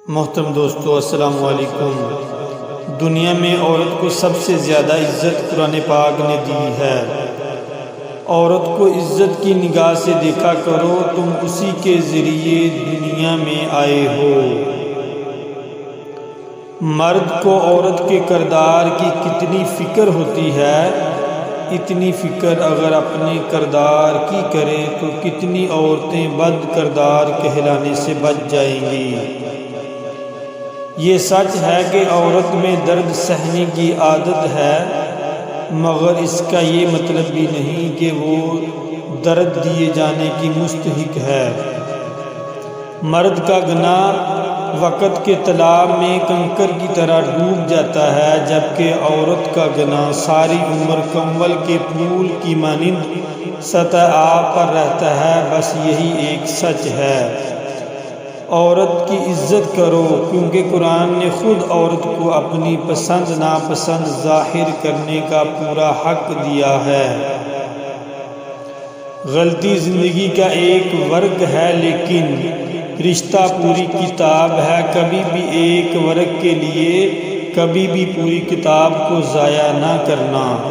محترم دوستو، السلام علیکم۔ دنیا میں عورت کو سب سے زیادہ عزت قرآن پاک نے دی ہے۔ عورت کو عزت کی نگاہ سے دیکھا کرو، تم اسی کے ذریعے دنیا میں آئے ہو۔ مرد کو عورت کے کردار کی کتنی فکر ہوتی ہے، اتنی فکر اگر اپنے کردار کی کرے تو کتنی عورتیں بد کردار کہلانے سے بچ جائیں گی۔ یہ سچ ہے کہ عورت میں درد سہنے کی عادت ہے، مگر اس کا یہ مطلب بھی نہیں کہ وہ درد دیے جانے کی مستحق ہے۔ مرد کا گناہ وقت کے تالاب میں کنکر کی طرح ڈوب جاتا ہے، جبکہ عورت کا گناہ ساری عمر کنول کے پھول کی مانند سطح آب پر رہتا ہے۔ بس یہی ایک سچ ہے۔ عورت کی عزت کرو، کیونکہ قرآن نے خود عورت کو اپنی پسند ناپسند ظاہر کرنے کا پورا حق دیا ہے۔ غلطی زندگی کا ایک ورق ہے، لیکن رشتہ پوری کتاب ہے۔ کبھی بھی ایک ورق کے لیے کبھی بھی پوری کتاب کو ضائع نہ کرنا۔